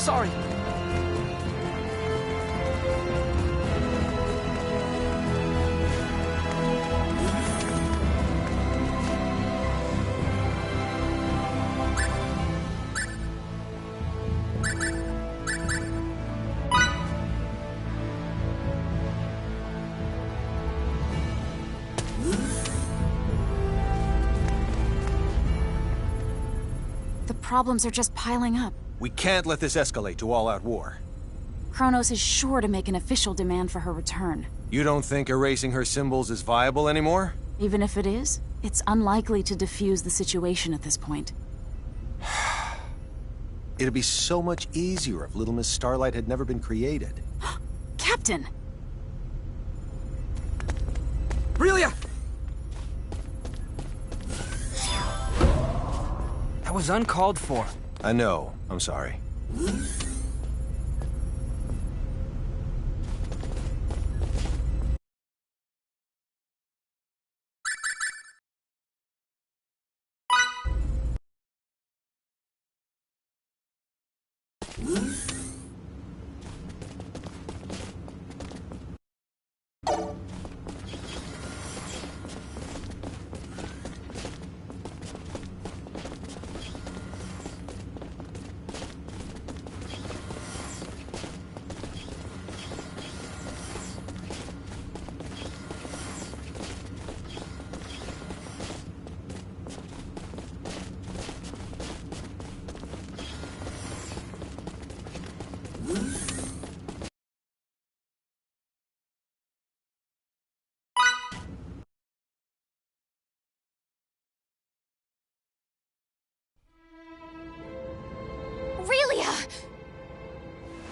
sorry. The problems are just piling up. We can't let this escalate to all-out war. Kronos is sure to make an official demand for her return. You don't think erasing her symbols is viable anymore? Even if it is, it's unlikely to defuse the situation at this point. It'd be so much easier if Little Miss Starlight had never been created. Captain! Relia! That was uncalled for. I know. I'm sorry.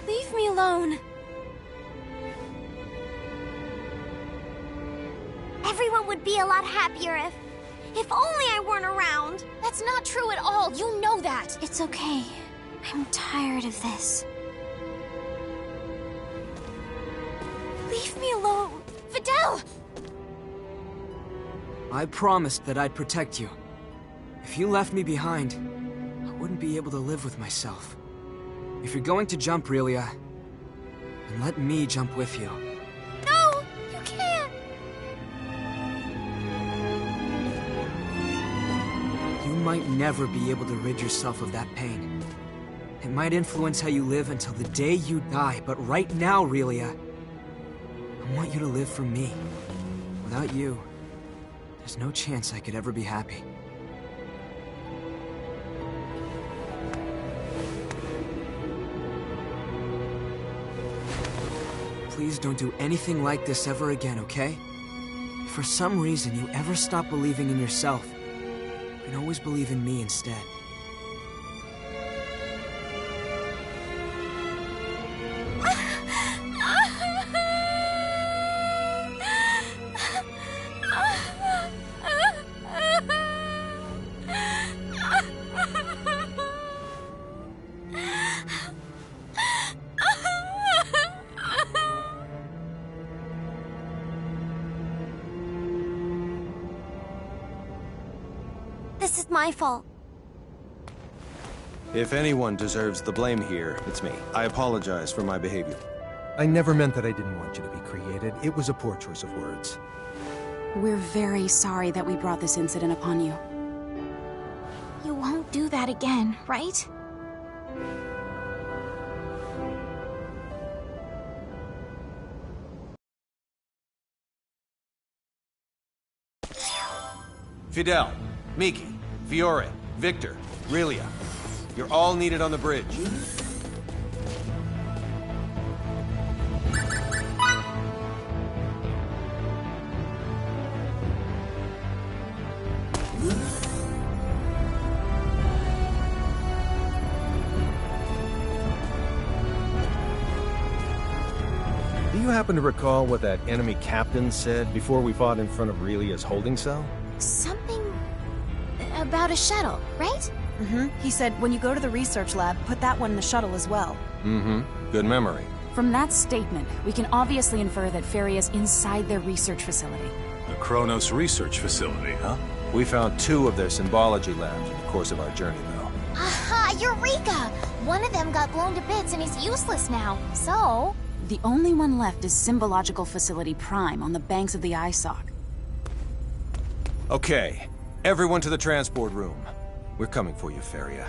Leave me alone. Everyone would be a lot happier if only I weren't around. That's not true at all. You know that. It's okay. I'm tired of this. Leave me alone. Fidel! I promised that I'd protect you. If you left me behind, I wouldn't be able to live with myself. If you're going to jump, Relia, then let me jump with you. No! You can't! You might never be able to rid yourself of that pain. It might influence how you live until the day you die, but right now, Relia, I want you to live for me. Without you, there's no chance I could ever be happy. Please don't do anything like this ever again, okay? If for some reason you ever stop believing in yourself, you can always believe in me instead. This is my fault. If anyone deserves the blame here, it's me. I apologize for my behavior. I never meant that I didn't want you to be created. It was a poor choice of words. We're very sorry that we brought this incident upon you. You won't do that again, right? Fidel, Miki, Fiore, Victor, Relia. You're all needed on the bridge. Do you happen to recall what that enemy captain said before we fought in front of Relia's holding cell? Something about a shuttle, right? Mm-hmm. He said, when you go to the research lab, put that one in the shuttle as well. Mm-hmm. Good memory. From that statement, we can obviously infer that Ferry is inside their research facility. The Kronos research facility, huh? We found 2 of their symbology labs in the course of our journey, though. Ha! Eureka! One of them got blown to bits and is useless now. So... The only one left is Symbological Facility Prime on the banks of the Isoc. Okay, everyone to the transport room. We're coming for you, Feria.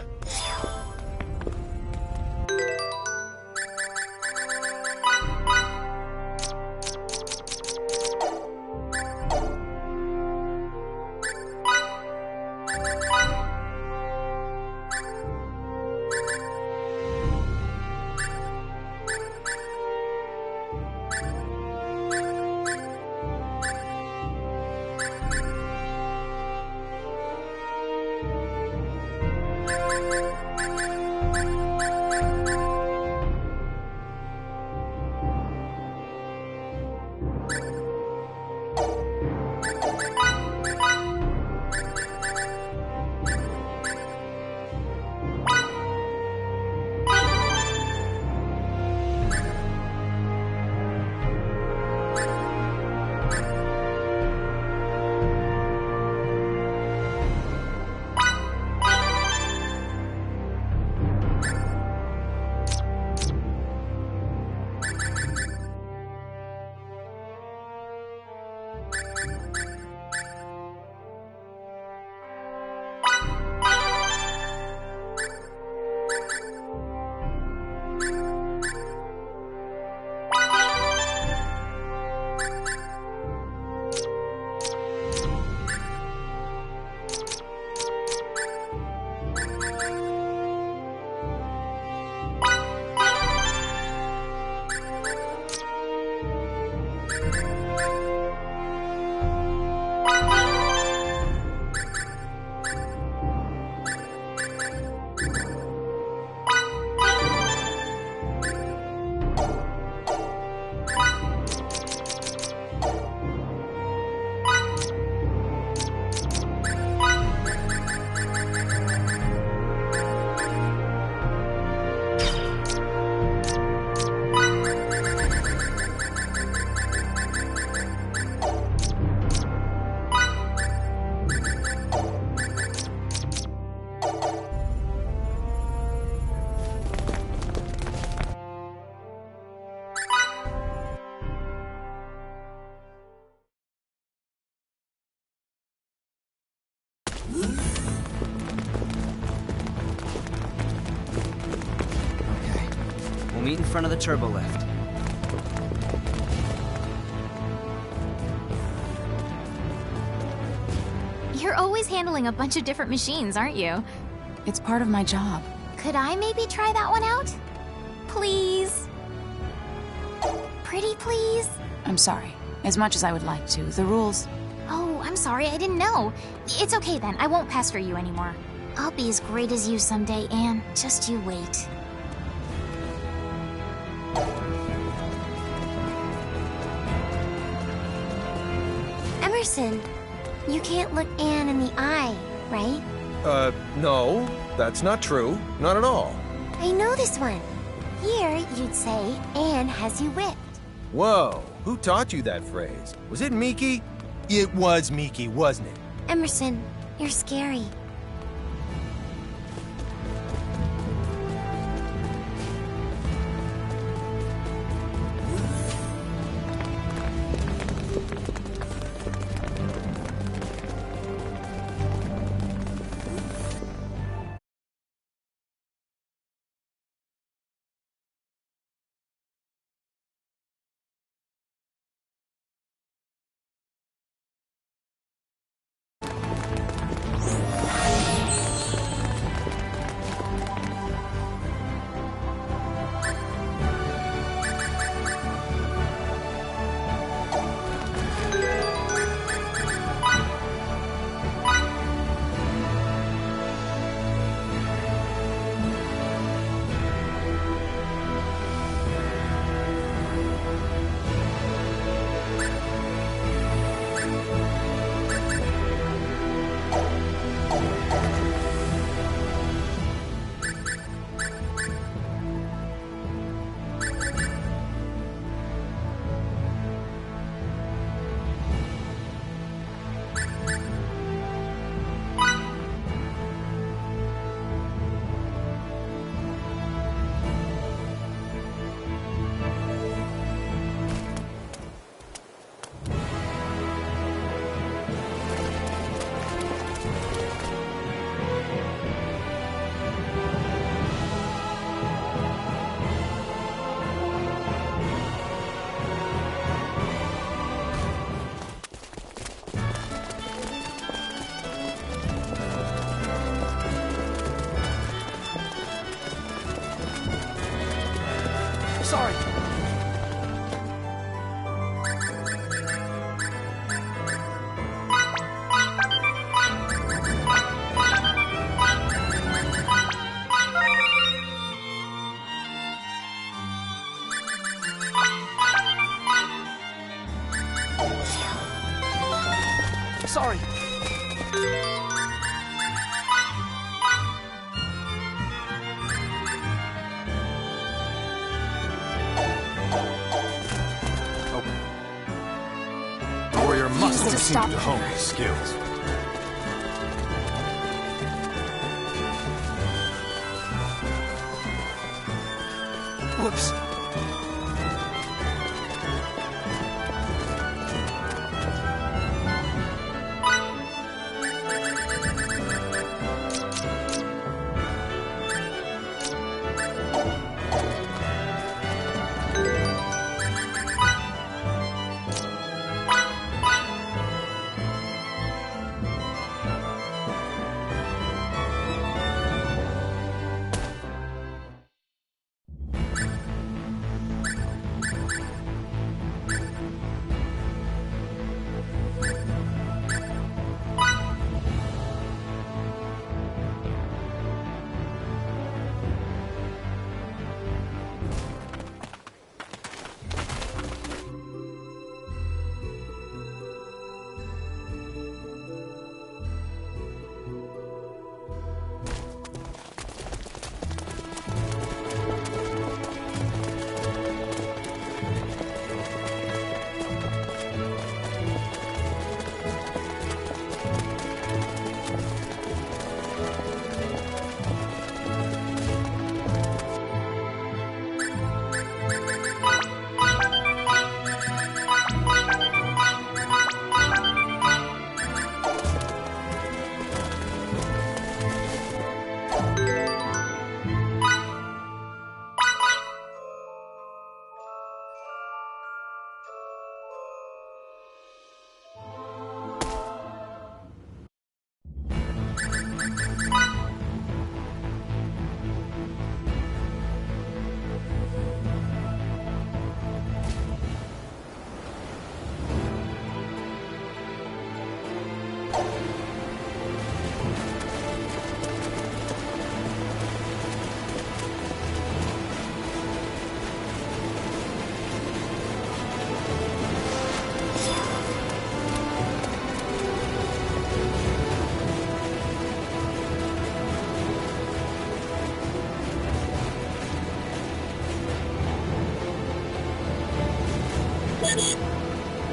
Okay. We'll meet in front of the turbo lift. You're always handling a bunch of different machines, aren't you? It's part of my job. Could I maybe try that one out? Please? Pretty please? I'm sorry. As much as I would like to, the rules... Oh, I'm sorry, I didn't know. It's okay then, I won't pester you anymore. I'll be as great as you someday, Anne. Just you wait. Emerson, you can't look Anne in the eye, right? No, that's not true. Not at all. I know this one. Here, you'd say, Anne has you whipped. Whoa, who taught you that phrase? Was it Miki? It was Miki, wasn't it? Emerson, you're scary. Stop. to hone his skills. Whoops.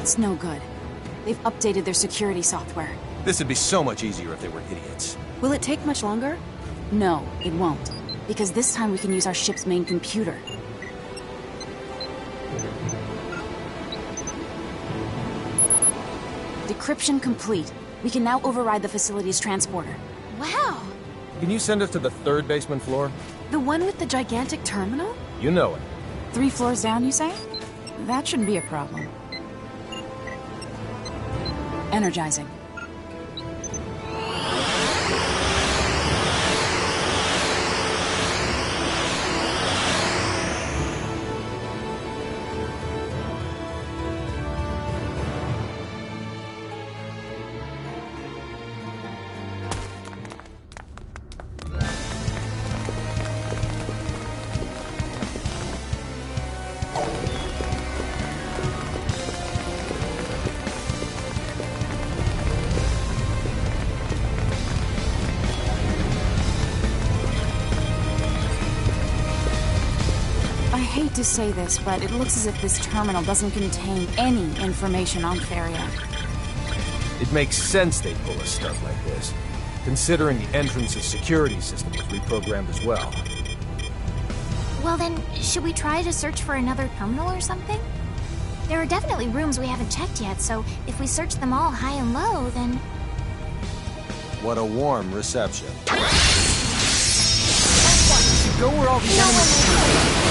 It's no good. They've updated their security software. This would be so much easier if they were idiots. Will it take much longer? No, it won't. Because this time we can use our ship's main computer. Decryption complete. We can now override the facility's transporter. Wow! Can you send us to the 3rd basement floor? The one with the gigantic terminal? You know it. 3 floors down, you say? That shouldn't be a problem. Energizing. I hate to say this, but it looks as if this terminal doesn't contain any information on Feria. It makes sense they'd pull a stunt like this, considering the entrance's security system was reprogrammed as well. Well then, should we try to search for another terminal or something? There are definitely rooms we haven't checked yet, so if we search them all high and low, then... What a warm reception. Go where all the enemies...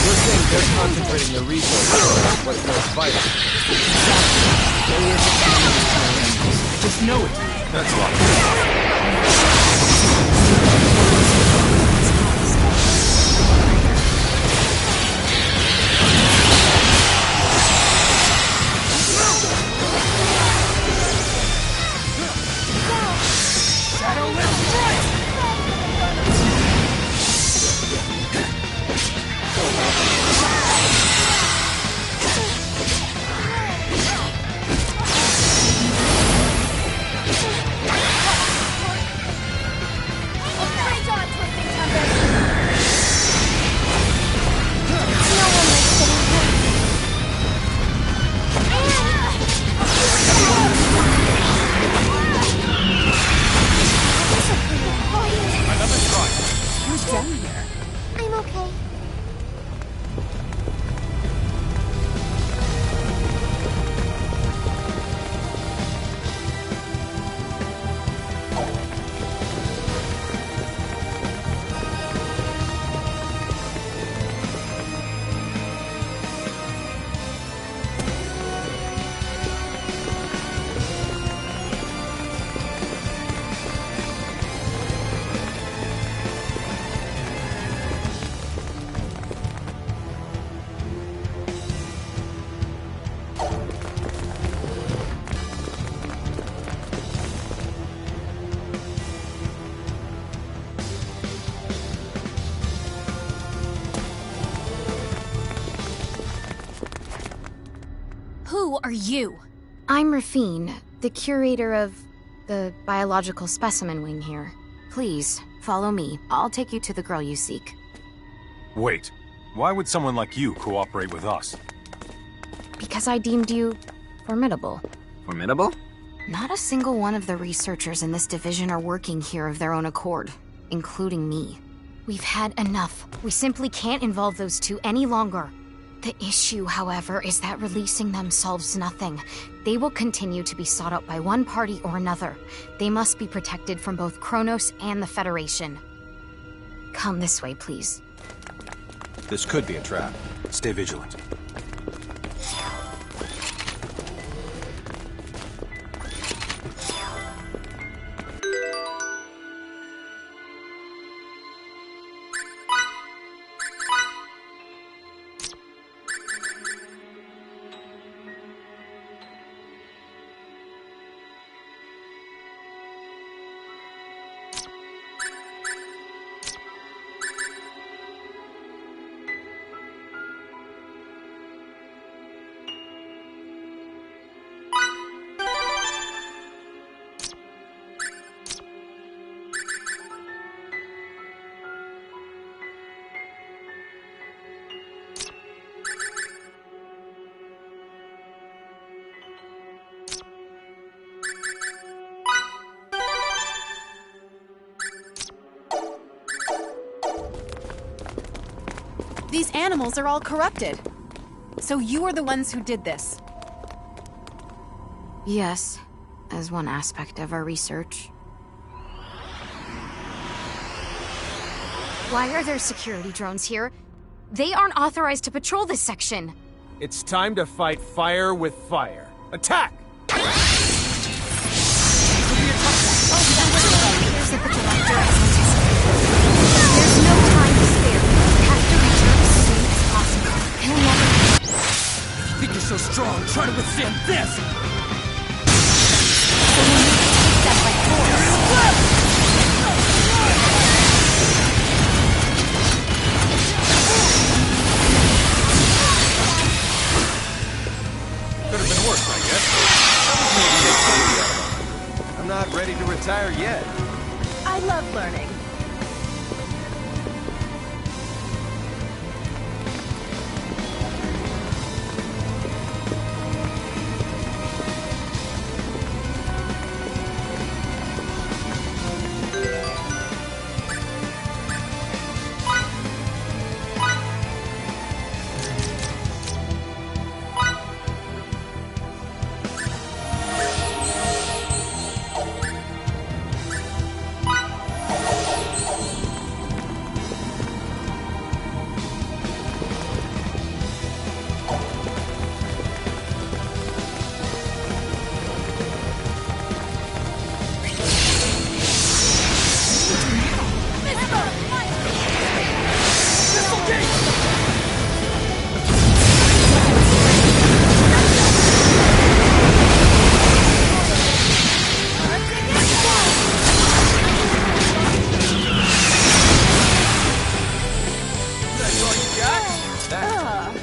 You're saying they're concentrating their resources on what's most vital. Just know it. That's why. Who are you? I'm Rafine, the curator of the biological specimen wing here. Please, follow me. I'll take you to the girl you seek. Wait, why would someone like you cooperate with us? Because I deemed you formidable. Formidable? Not a single one of the researchers in this division are working here of their own accord, including me. We've had enough. We simply can't involve those two any longer. The issue, however, is that releasing them solves nothing. They will continue to be sought out by one party or another. They must be protected from both Kronos and the Federation. Come this way, please. This could be a trap. Stay vigilant. These animals are all corrupted. So you are the ones who did this. Yes, as one aspect of our research. Why are there security drones here? They aren't authorized to patrol this section. It's time to fight fire with fire. Attack! There's the director as anticipated. There's no time to spare. We have to reach her as soon as possible. He'll never... You think you're so strong, try to withstand this! So we need to take them by force. Could have been worse, I guess. Maybe they can be out of it. I'm not ready to retire yet. I love learning.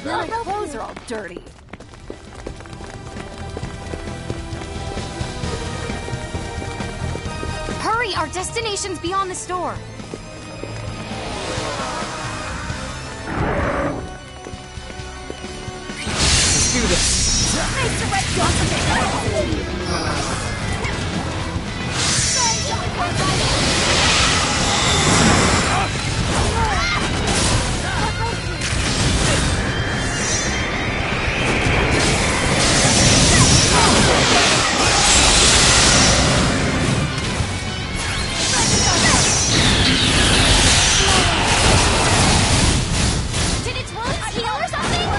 My clothes are all dirty. Hurry! Our destination's beyond the store. Let's do this. Nice to red Did its wounds heal or something?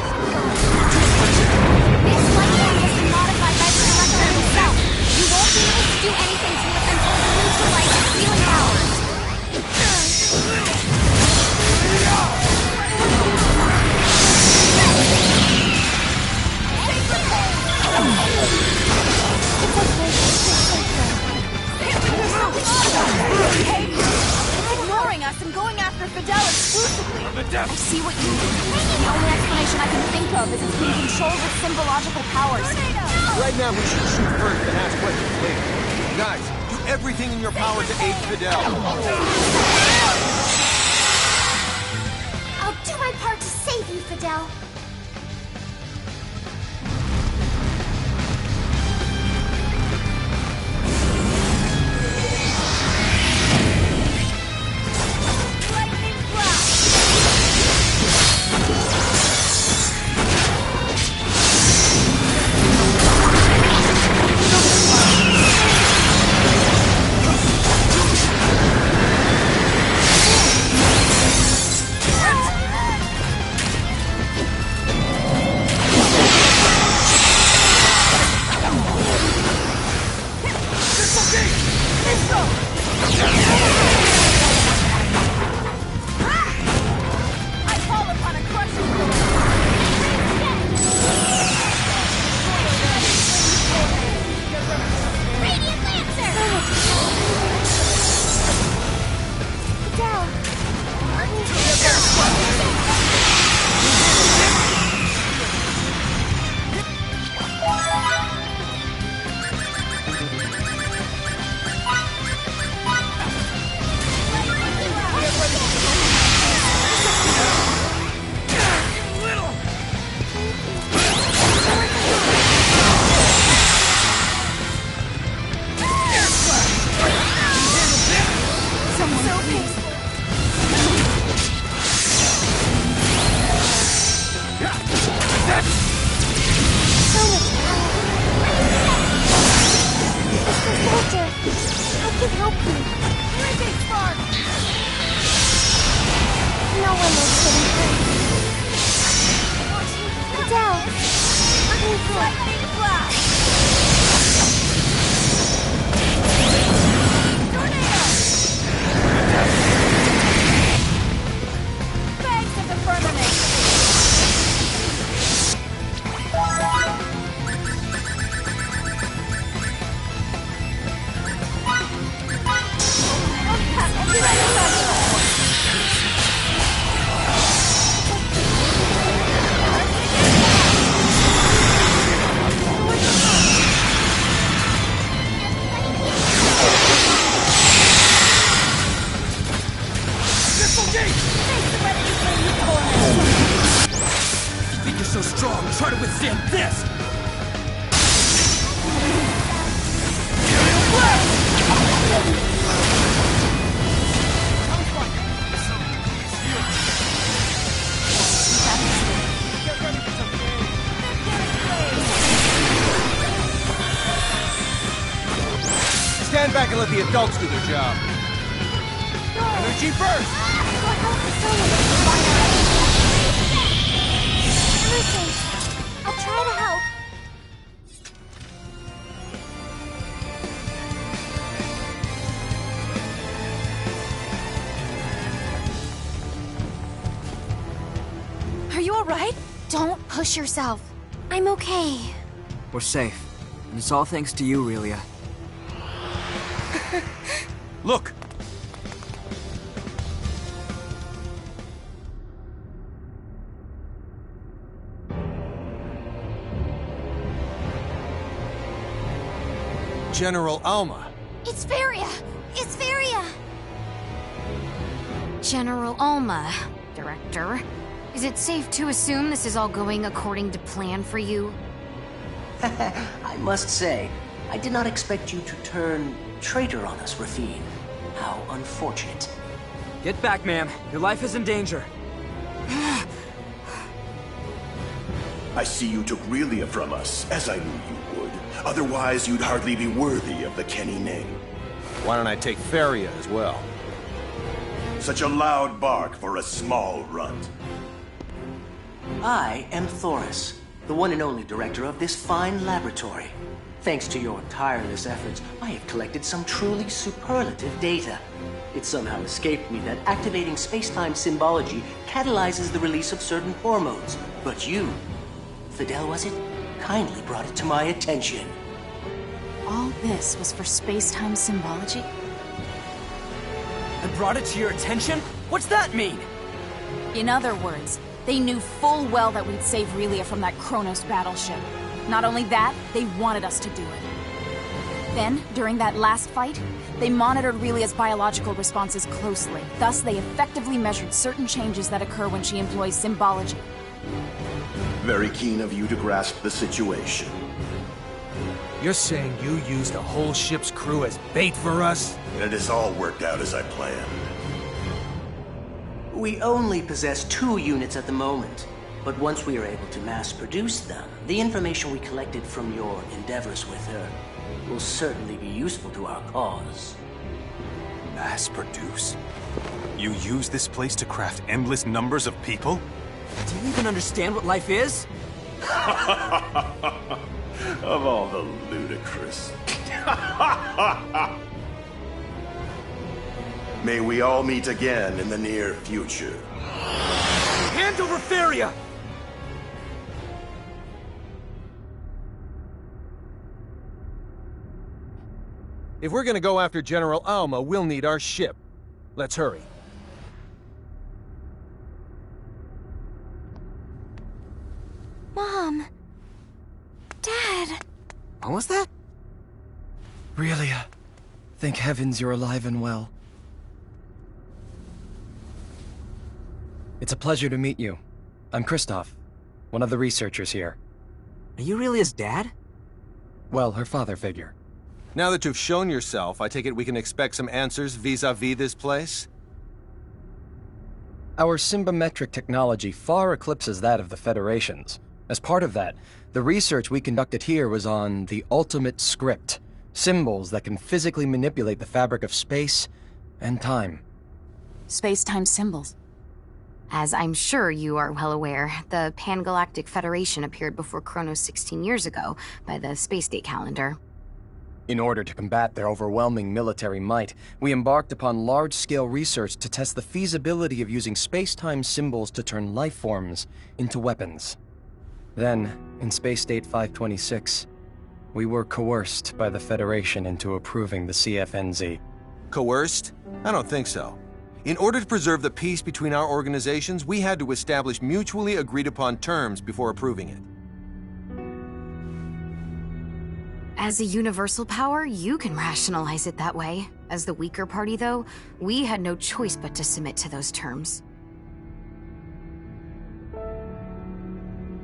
This life form has been modified by the director himself. You won't be able to do anything to it until the neutralize its healing powers. Ignoring us and going after Fidel exclusively. I see what you mean. The only explanation I can think of is it's being controlled with symbological powers. Right now, we should shoot first and ask questions later. Guys, do everything in your power to aid Fidel. I'll do my part to save you, Fidel. Stand back and let the adults do their job. Energy burst! Listen, I'll try to help. Are you alright? Don't push yourself. I'm okay. We're safe. And it's all thanks to you, Relia. Look! General Alma. It's Varia! It's Varia! General Alma, Director. Is it safe to assume this is all going according to plan for you? I must say, I did not expect you to turn traitor on us, Rafine. How unfortunate. Get back, ma'am. Your life is in danger. I see you took Relia from us, as I knew you would. Otherwise, you'd hardly be worthy of the Kenny name. Why don't I take Feria as well? Such a loud bark for a small runt. I am Thoris, the one and only director of this fine laboratory. Thanks to your tireless efforts, I have collected some truly superlative data. It somehow escaped me that activating space-time symbology catalyzes the release of certain hormones. But you, Fidel was it, kindly brought it to my attention. All this was for space-time symbology? I brought it to your attention? What's that mean? In other words, they knew full well that we'd save Relia from that Kronos battleship. Not only that, they wanted us to do it. Then, during that last fight, they monitored Relia's biological responses closely. Thus, they effectively measured certain changes that occur when she employs symbology. Very keen of you to grasp the situation. You're saying you used a whole ship's crew as bait for us? And it has all worked out as I planned. We only possess 2 units at the moment, but once we are able to mass produce them, the information we collected from your endeavors with her will certainly be useful to our cause. Mass produce? You use this place to craft endless numbers of people? Do you even understand what life is? Of all the ludicrous. May we all meet again in the near future. Hand over Feria! If we're gonna go after General Alma, we'll need our ship. Let's hurry. Mom. Dad. What was that? Relia, thank heavens you're alive and well. It's a pleasure to meet you. I'm Kristoff, one of the researchers here. Are you really his dad? Well, her father figure. Now that you've shown yourself, I take it we can expect some answers vis-a-vis this place? Our symbometric technology far eclipses that of the Federation's. As part of that, the research we conducted here was on the ultimate script, symbols that can physically manipulate the fabric of space and time. Space-time symbols. As I'm sure you are well aware, the Pan-Galactic Federation appeared before Kronos 16 years ago by the space date calendar. In order to combat their overwhelming military might, we embarked upon large-scale research to test the feasibility of using space-time symbols to turn life forms into weapons. Then, in Space Date 526, we were coerced by the Federation into approving the CFNZ. Coerced? I don't think so. In order to preserve the peace between our organizations, we had to establish mutually agreed-upon terms before approving it. As a universal power, you can rationalize it that way. As the weaker party, though, we had no choice but to submit to those terms.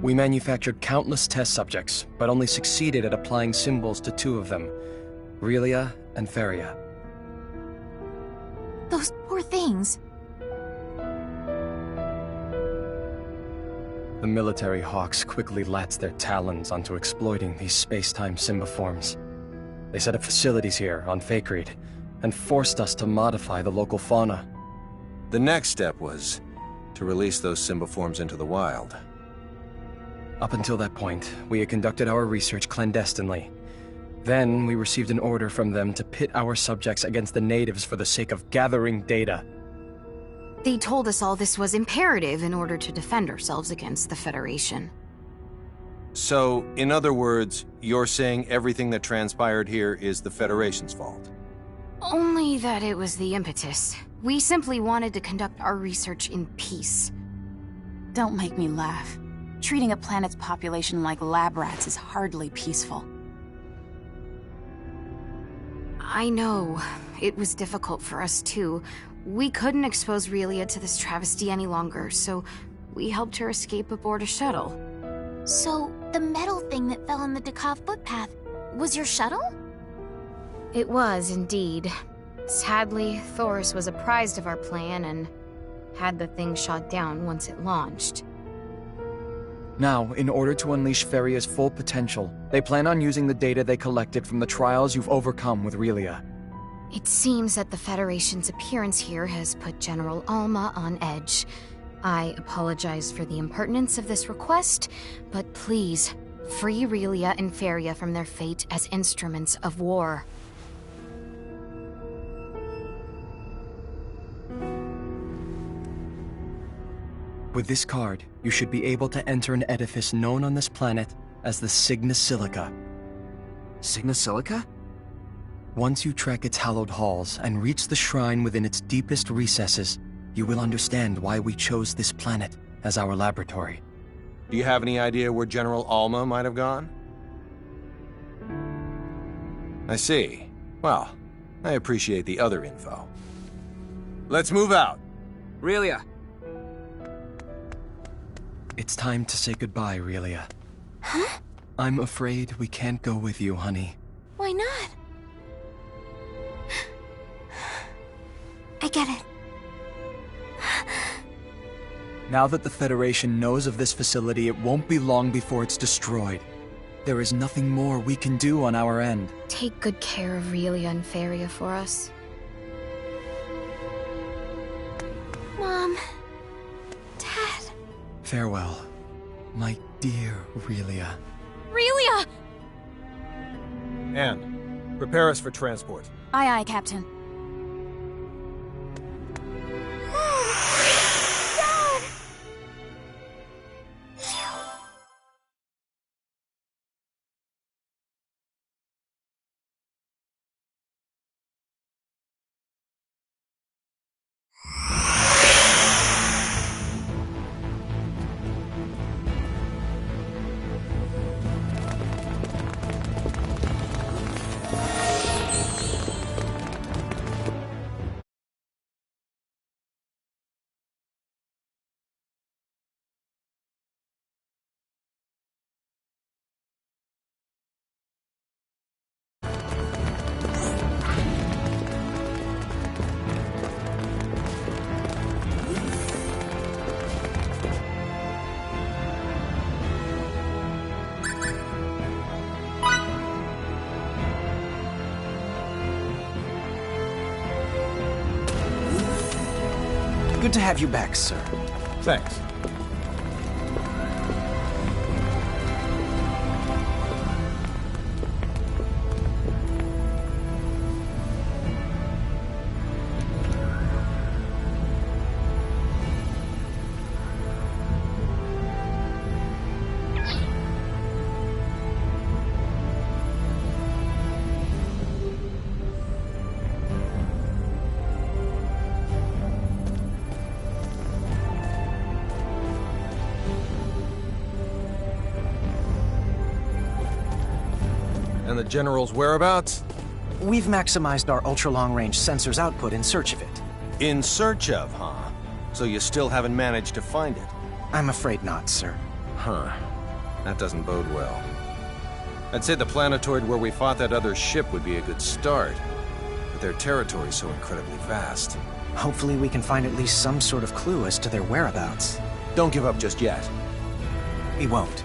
We manufactured countless test subjects, but only succeeded at applying symbols to 2 of them, Relia and Feria. Those poor things. The military hawks quickly latched their talons onto exploiting these space-time symboforms. They set up facilities here on Fakreed and forced us to modify the local fauna. The next step was to release those symboforms into the wild. Up until that point, we had conducted our research clandestinely. Then, we received an order from them to pit our subjects against the natives for the sake of gathering data. They told us all this was imperative in order to defend ourselves against the Federation. So, in other words, you're saying everything that transpired here is the Federation's fault? Only that it was the impetus. We simply wanted to conduct our research in peace. Don't make me laugh. Treating a planet's population like lab rats is hardly peaceful. I know. It was difficult for us, too. We couldn't expose Relia to this travesty any longer, so we helped her escape aboard a shuttle. So, the metal thing that fell on the Dakov footpath was your shuttle? It was, indeed. Sadly, Thoris was apprised of our plan and had the thing shot down once it launched. Now, in order to unleash Feria's full potential, they plan on using the data they collected from the trials you've overcome with Relia. It seems that the Federation's appearance here has put General Alma on edge. I apologize for the impertinence of this request, but please, free Relia and Feria from their fate as instruments of war. With this card, you should be able to enter an edifice known on this planet as the Signa Silica. Signa Silica? Once you trek its hallowed halls and reach the shrine within its deepest recesses, you will understand why we chose this planet as our laboratory. Do you have any idea where General Alma might have gone? I see. Well, I appreciate the other info. Let's move out. Relia. It's time to say goodbye, Relia. Huh? I'm afraid we can't go with you, honey. Why not? I get it. Now that the Federation knows of this facility, it won't be long before it's destroyed. There is nothing more we can do on our end. Take good care of Relia and Feria for us. Mom. Dad. Farewell, my dear Relia. Relia! Anne, prepare us for transport. Aye, aye, Captain. Good to have you back, sir. Thanks. And the General's whereabouts? We've maximized our ultra-long-range sensors output in search of it. In search of, huh? So you still haven't managed to find it? I'm afraid not, sir. Huh. That doesn't bode well. I'd say the planetoid where we fought that other ship would be a good start, but their territory's so incredibly vast. Hopefully we can find at least some sort of clue as to their whereabouts. Don't give up just yet. We won't.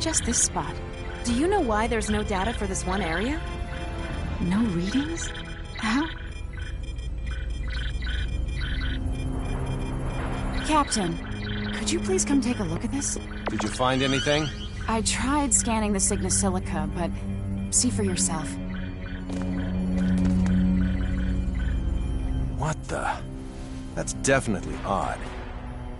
Just this spot. Do you know why there's no data for this one area? No readings? How? Captain, could you please come take a look at this? Did you find anything? I tried scanning the Sigma-Silica, but see for yourself. What the? That's definitely odd.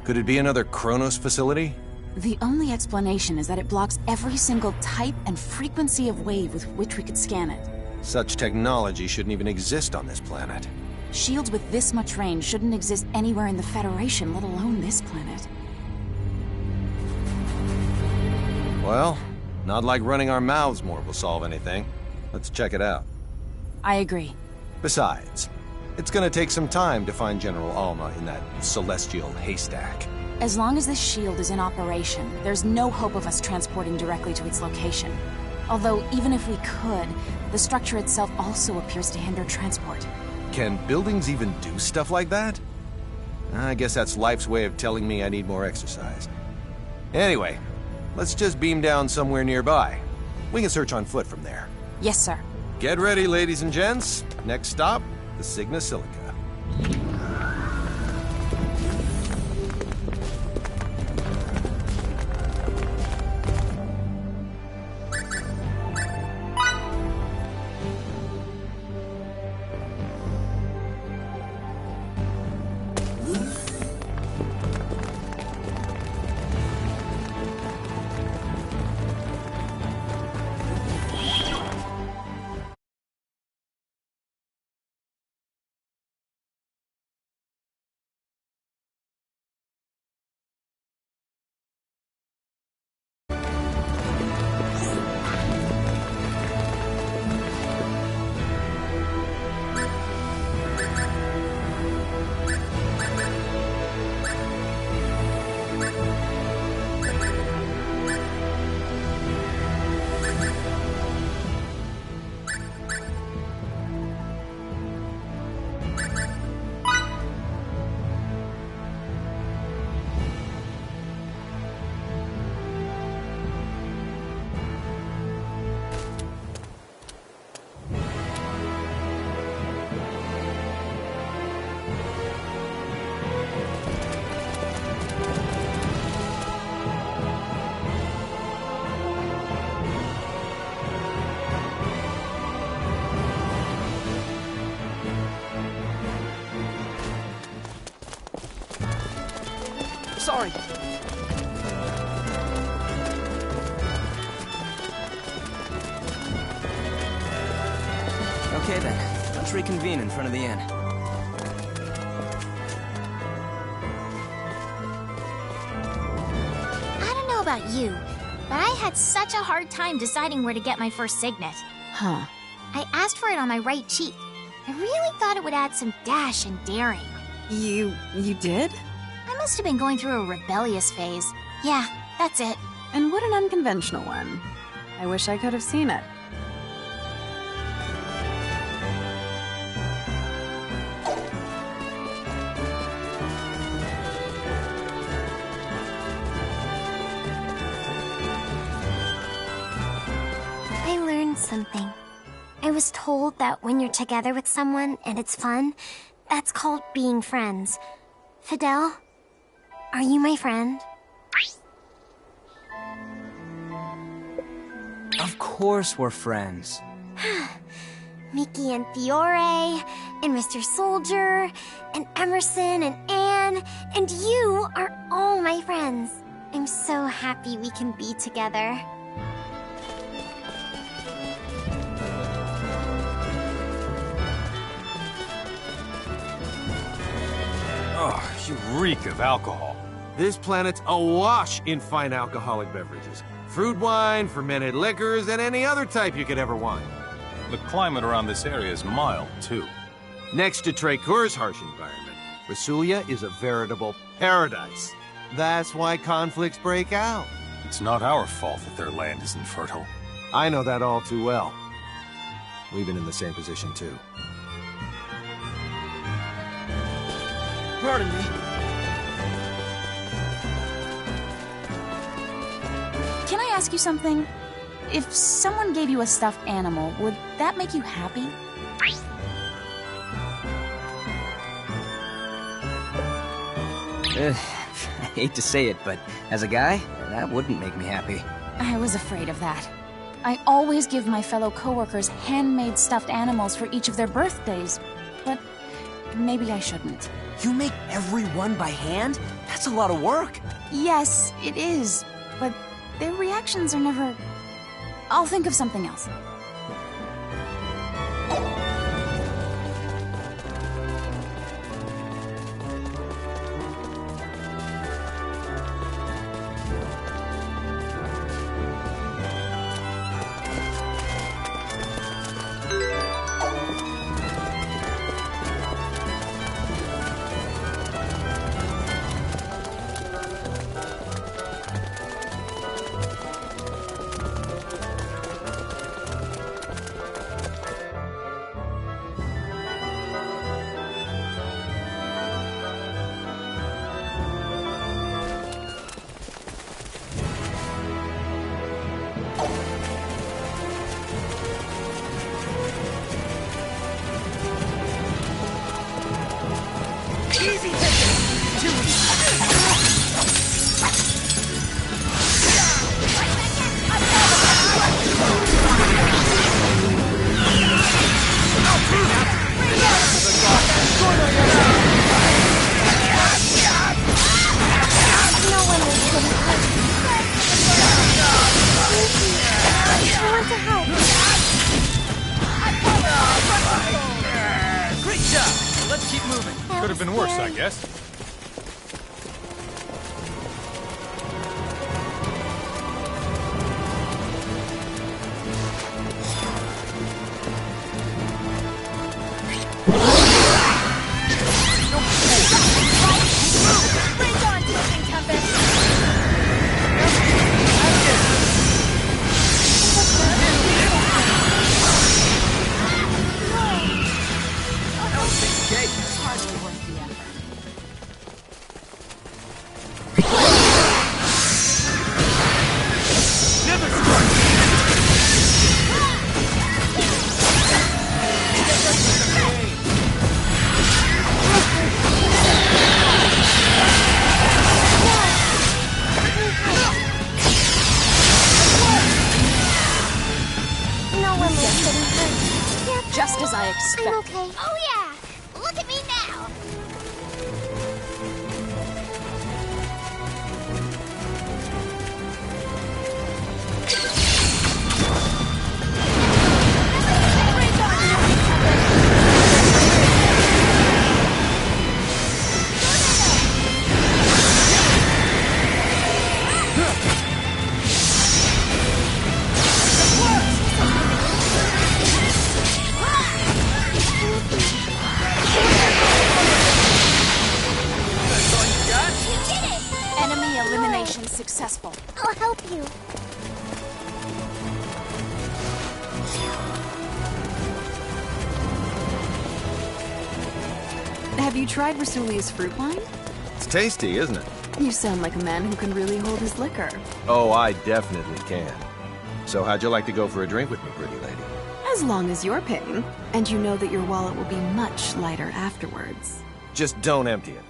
Could it be another Kronos facility? The only explanation is that it blocks every single type and frequency of wave with which we could scan it. Such technology shouldn't even exist on this planet. Shields with this much range shouldn't exist anywhere in the Federation, let alone this planet. Well, not like running our mouths more will solve anything. Let's check it out. I agree. Besides, it's gonna take some time to find General Alma in that celestial haystack. As long as this shield is in operation, there's no hope of us transporting directly to its location. Although, even if we could, the structure itself also appears to hinder transport. Can buildings even do stuff like that? I guess that's life's way of telling me I need more exercise. Anyway, let's just beam down somewhere nearby. We can search on foot from there. Yes, sir. Get ready, ladies and gents. Next stop, the Sigma Silica. Sorry. Okay then, let's reconvene in front of the inn. I don't know about you, but I had such a hard time deciding where to get my first signet. Huh. I asked for it on my right cheek. I really thought it would add some dash and daring. You did? I must have been going through a rebellious phase. Yeah, that's it. And what an unconventional one. I wish I could have seen it. I learned something. I was told that when you're together with someone and it's fun, that's called being friends. Fidel, are you my friend? Of course we're friends. Mickey and Fiore, and Mr. Soldier, and Emerson and Anne, and you are all my friends. I'm so happy we can be together. Oh, you reek of alcohol. This planet's awash in fine alcoholic beverages. Fruit wine, fermented liquors, and any other type you could ever want. The climate around this area is mild, too. Next to Tracor's harsh environment, Rasulia is a veritable paradise. That's why conflicts break out. It's not our fault that their land isn't fertile. I know that all too well. We've been in the same position, too. Pardon me. Can I ask you something? If someone gave you a stuffed animal, would that make you happy? I hate to say it, but as a guy, that wouldn't make me happy. I was afraid of that. I always give my fellow coworkers handmade stuffed animals for each of their birthdays, but maybe I shouldn't. You make every one by hand? That's a lot of work. Yes, it is, but their reactions are never... I'll think of something else. Could have been worse, I guess. Just as I expected. I'm okay. Oh yeah! Look at me now! Successful. I'll help you. Have you tried Rasulia's fruit wine? It's tasty, isn't it? You sound like a man who can really hold his liquor. Oh, I definitely can. So how'd you like to go for a drink with me, pretty lady? As long as you're paying, and you know that your wallet will be much lighter afterwards. Just don't empty it.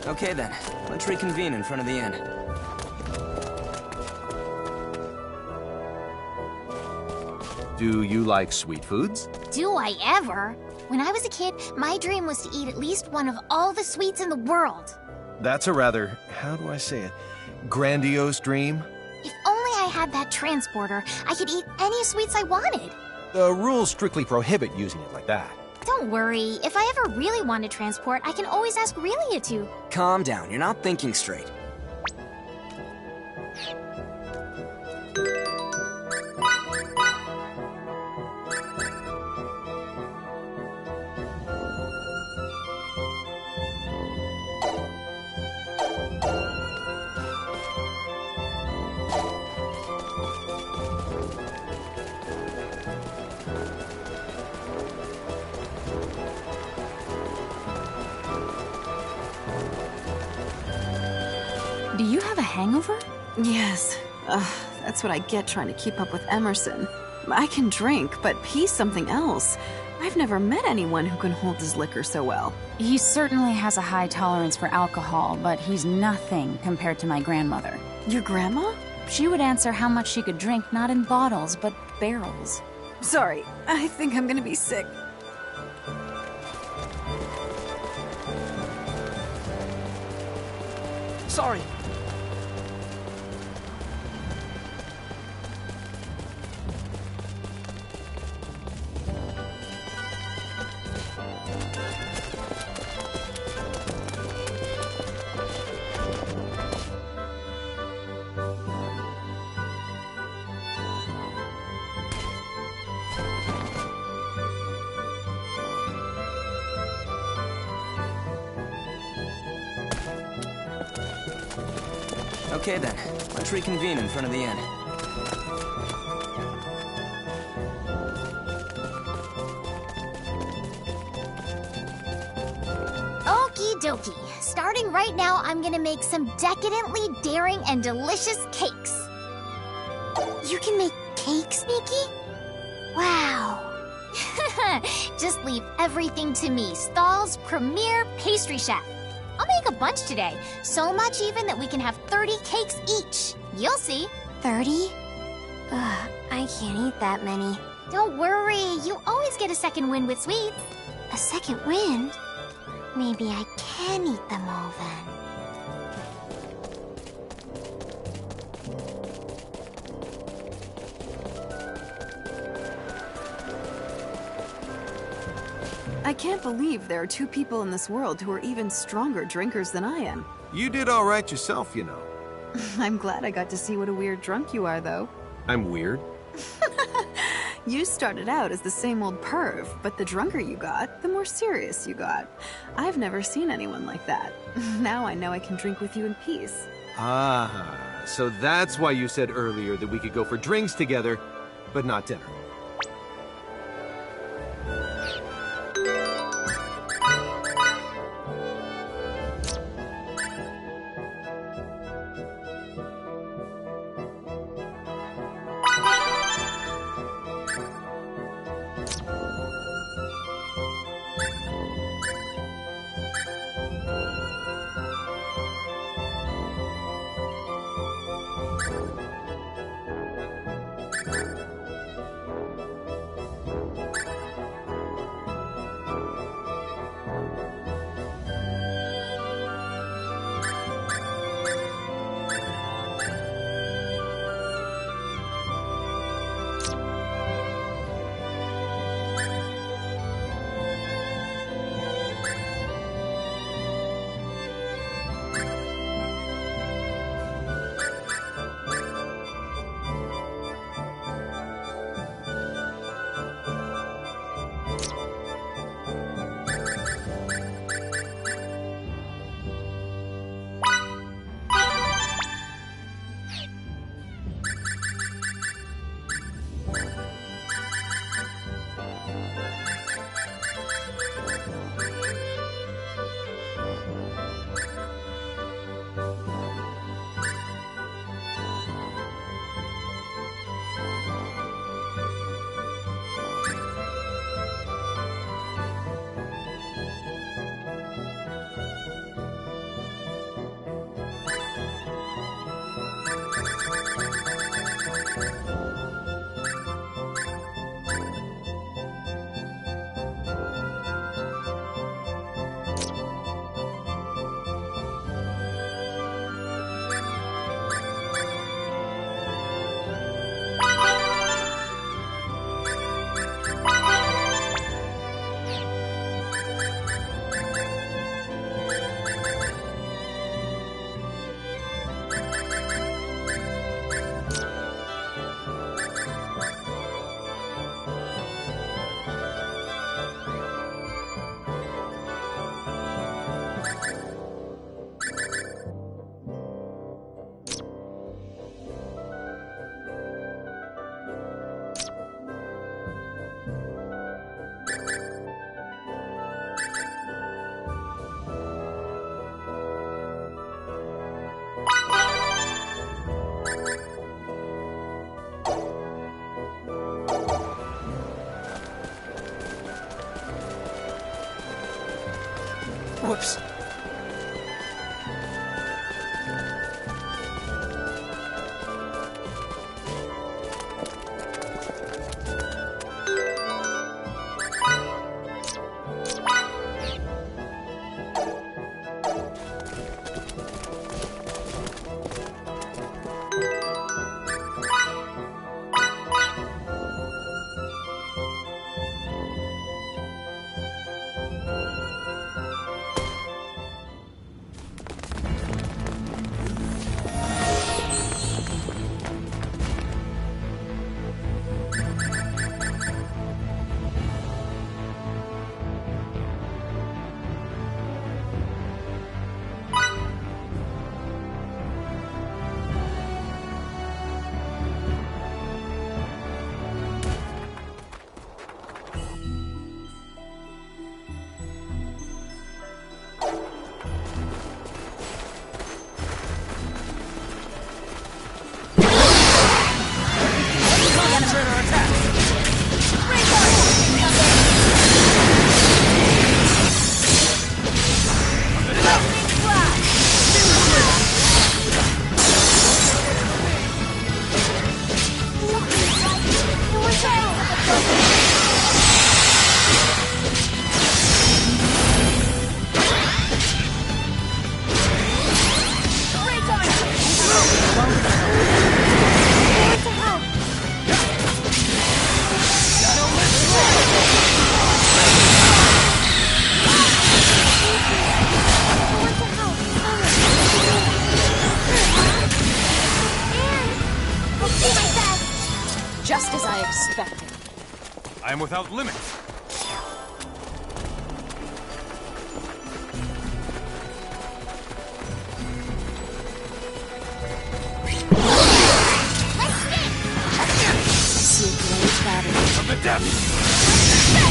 Okay then, let's reconvene in front of the inn. Do you like sweet foods? Do I ever? When I was a kid, my dream was to eat at least one of all the sweets in the world. That's a rather, how do I say it, grandiose dream? If only I had that transporter, I could eat any sweets I wanted. The rules strictly prohibit using it like that. Don't worry, if I ever really want to transport, I can always ask Relia to. Calm down, you're not thinking straight. Do you have a hangover? Yes. That's what I get trying to keep up with Emerson. I can drink, but he's something else. I've never met anyone who can hold his liquor so well. He certainly has a high tolerance for alcohol, but he's nothing compared to my grandmother. Your grandma? She would answer how much she could drink, not in bottles, but barrels. Sorry, I think I'm gonna be sick. Sorry. Okay then, let's reconvene in front of the inn. Okie dokie. Starting right now, I'm gonna make some decadently daring and delicious cakes. You can make cakes, Mickey? Wow. Just leave everything to me, Stahl's premier pastry chef. I'll make a bunch today, so much even that we can have 30 cakes each. You'll see. 30? Ugh, I can't eat that many. Don't worry, you always get a second wind with sweets. A second wind? Maybe I can eat them all then. I can't believe there are two people in this world who are even stronger drinkers than I am. You did all right yourself, you know. I'm glad I got to see what a weird drunk you are, though. I'm weird. You started out as the same old perv, but the drunker you got, the more serious you got. I've never seen anyone like that. Now I know I can drink with you in peace. Ah, so that's why you said earlier that we could go for drinks together, but not dinner. expected. I am without limits. See a blaze battery. From the depths!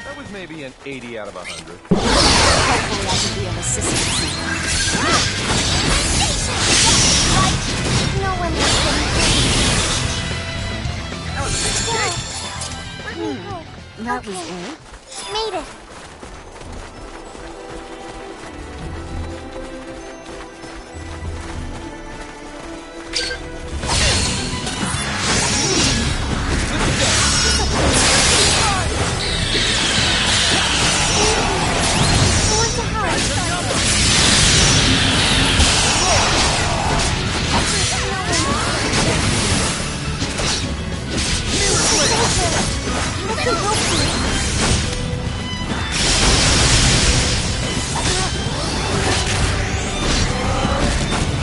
That was maybe an 80 out of 100. Hopefully I can be of assistance. No one listens. That was a big mistake. Let me help. That was Okay. it? Made it. I want to help. Let me help you.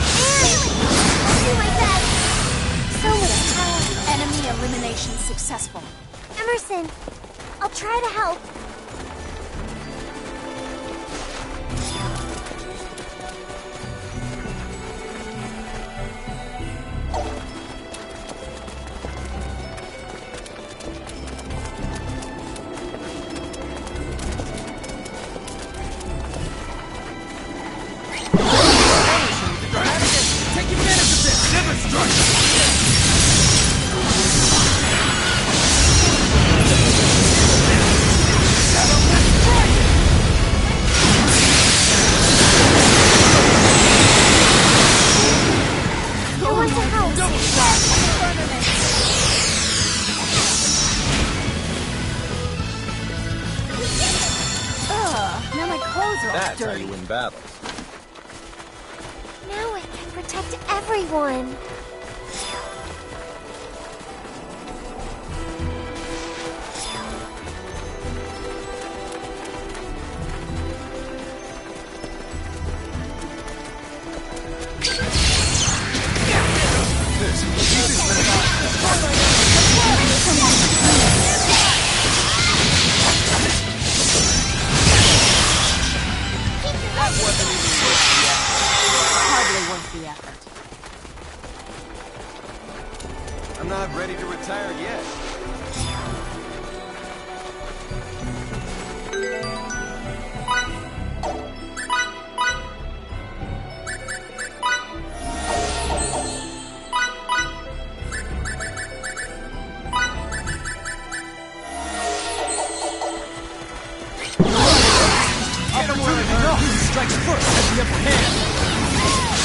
I'll do my best. So much power. Enemy elimination successful. Emerson, I'll try to help. Take advantage of this! Never strike! I want to help. Ugh, now my clothes are all That's how dirty. you win battles. Now I can protect everyone. Hardly worth the effort. I'm not ready to retire yet. Strikes first has the upper hand.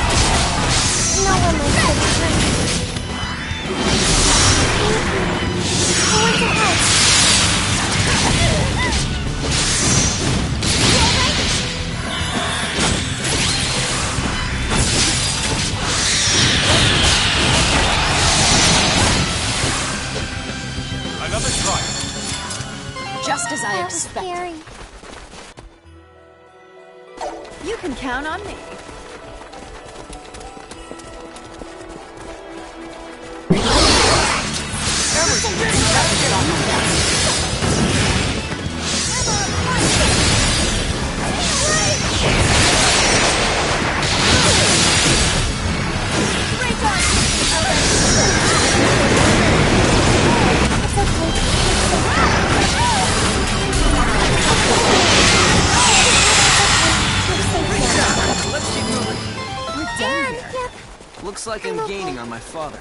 No one listens. I want to help. Another try. Just as I That was expected. scary. You can count on me. Looks like I'm gaining on my father.